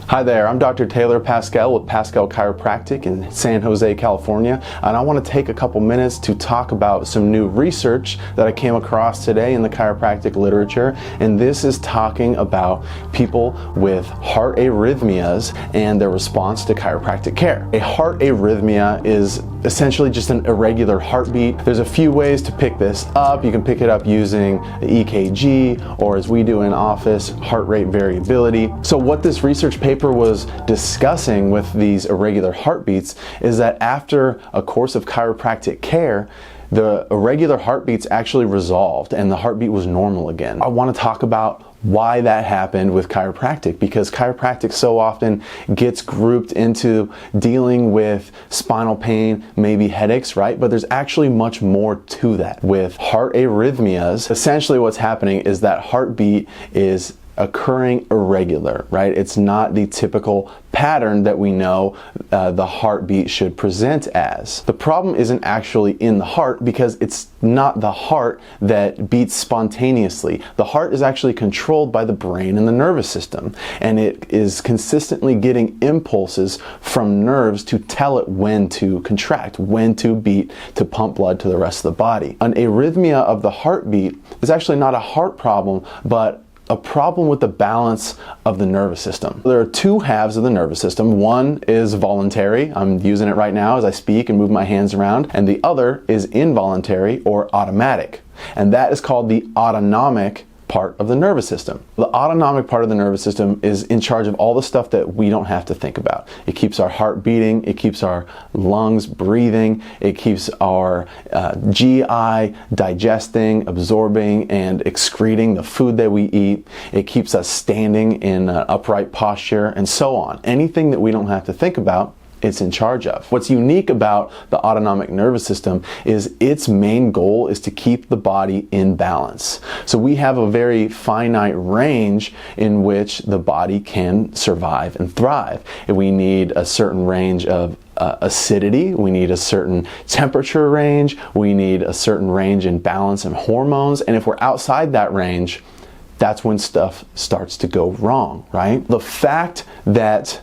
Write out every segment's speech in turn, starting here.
Hi there, I'm Dr. Taylor Pascal with Pascal Chiropractic in San Jose, California, and I want to take a couple minutes to talk about some new research that I came across today in the chiropractic literature, and this is talking about people with heart arrhythmias and their response to chiropractic care. A heart arrhythmia is essentially just an irregular heartbeat. There's a few ways to pick this up. You can pick it up using the EKG, or as we do in office, heart rate variability. So what this research paper was discussing with these irregular heartbeats is that after a course of chiropractic care, the irregular heartbeats actually resolved and the heartbeat was normal again. I want to talk about why that happened with chiropractic, because chiropractic so often gets grouped into dealing with spinal pain, maybe headaches, right? But there's actually much more to that. With heart arrhythmias, essentially what's happening is that heartbeat is occurring irregular, right? It's not the typical pattern that we know the heartbeat should present as. The problem isn't actually in the heart, because it's not the heart that beats spontaneously. The heart is actually controlled by the brain and the nervous system, and it is consistently getting impulses from nerves to tell it when to contract, when to beat, to pump blood to the rest of the body. An arrhythmia of the heartbeat is actually not a heart problem, but a problem with the balance of the nervous system. There are two halves of the nervous system. One is voluntary. I'm using it right now as I speak and move my hands around. And the other is involuntary or automatic. And that is called the autonomic part of the nervous system. The autonomic part of the nervous system is in charge of all the stuff that we don't have to think about. It keeps our heart beating, it keeps our lungs breathing, it keeps our GI digesting, absorbing, and excreting the food that we eat. It keeps us standing in an upright posture, and so on. Anything that we don't have to think about, it's in charge of. What's unique about the autonomic nervous system is its main goal is to keep the body in balance. So we have a very finite range in which the body can survive and thrive. We need a certain range of acidity, we need a certain temperature range, we need a certain range in balance and hormones, and if we're outside that range, that's when stuff starts to go wrong, right? The fact that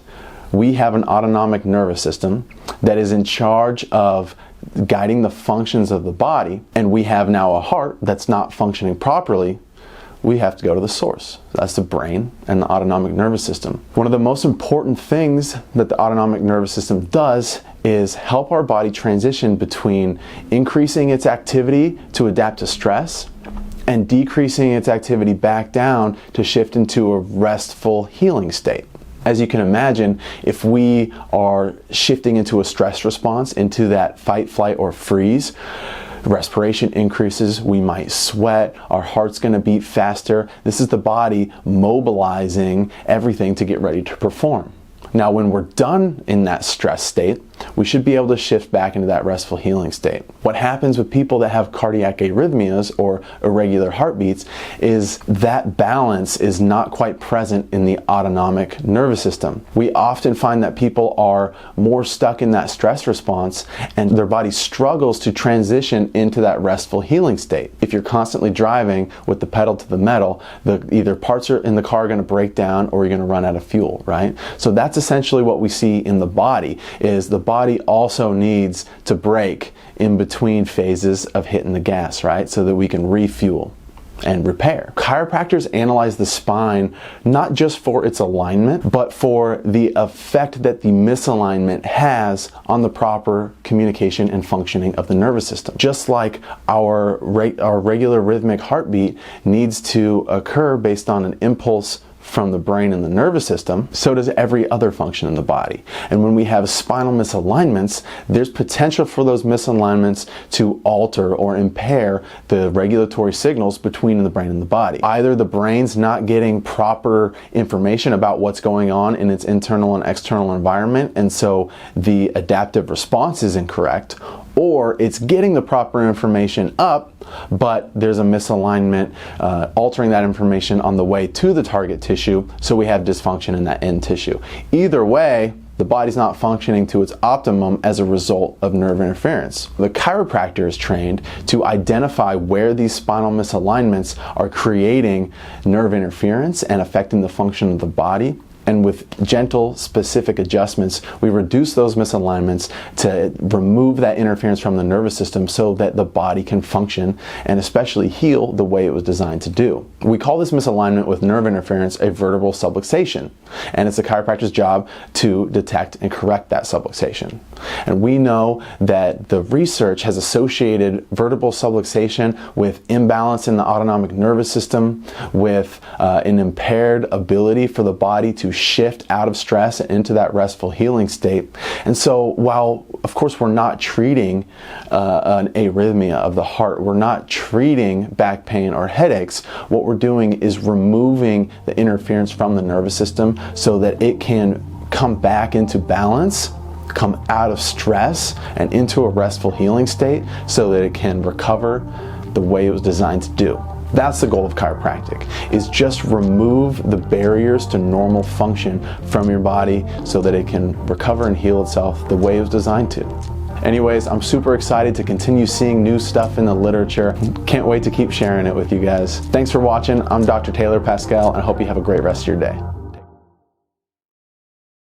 we have an autonomic nervous system that is in charge of guiding the functions of the body, and we have now a heart that's not functioning properly, we have to go to the source. That's the brain and the autonomic nervous system. One of the most important things that the autonomic nervous system does is help our body transition between increasing its activity to adapt to stress and decreasing its activity back down to shift into a restful healing state. As you can imagine, if we are shifting into a stress response, into that fight, flight, or freeze, respiration increases, we might sweat, our heart's going to beat faster. This is the body mobilizing everything to get ready to perform. Now, when we're done in that stress state, we should be able to shift back into that restful healing state. What happens with people that have cardiac arrhythmias or irregular heartbeats is that balance is not quite present in the autonomic nervous system. We often find that people are more stuck in that stress response and their body struggles to transition into that restful healing state. If you're constantly driving with the pedal to the metal, either parts in the car are going to break down or you're going to run out of fuel, right? So that's essentially what we see in the body, is the body also needs to brake in between phases of hitting the gas, right? So that we can refuel and repair. Chiropractors analyze the spine not just for its alignment, but for the effect that the misalignment has on the proper communication and functioning of the nervous system. Just like our regular rhythmic heartbeat needs to occur based on an impulse from the brain and the nervous system, so does every other function in the body. And when we have spinal misalignments, there's potential for those misalignments to alter or impair the regulatory signals between the brain and the body. Either the brain's not getting proper information about what's going on in its internal and external environment, and so the adaptive response is incorrect, or it's getting the proper information up, but there's a misalignment altering that information on the way to the target tissue, so we have dysfunction in that end tissue. Either way, the body's not functioning to its optimum as a result of nerve interference. The chiropractor is trained to identify where these spinal misalignments are creating nerve interference and affecting the function of the body, And with gentle, specific adjustments, we reduce those misalignments to remove that interference from the nervous system so that the body can function and especially heal the way it was designed to do. We call this misalignment with nerve interference a vertebral subluxation, and it's the chiropractor's job to detect and correct that subluxation. And we know that the research has associated vertebral subluxation with imbalance in the autonomic nervous system, with an impaired ability for the body to shift out of stress and into that restful healing state. And so while of course we're not treating an arrhythmia of the heart, we're not treating back pain or headaches, what we're doing is removing the interference from the nervous system so that it can come back into balance, come out of stress and into a restful healing state so that it can recover the way it was designed to do. That's the goal of chiropractic, is just remove the barriers to normal function from your body so that it can recover and heal itself the way it was designed to. Anyways, I'm super excited to continue seeing new stuff in the literature. Can't wait to keep sharing it with you guys. Thanks for watching. I'm Dr. Taylor Pascal, and I hope you have a great rest of your day.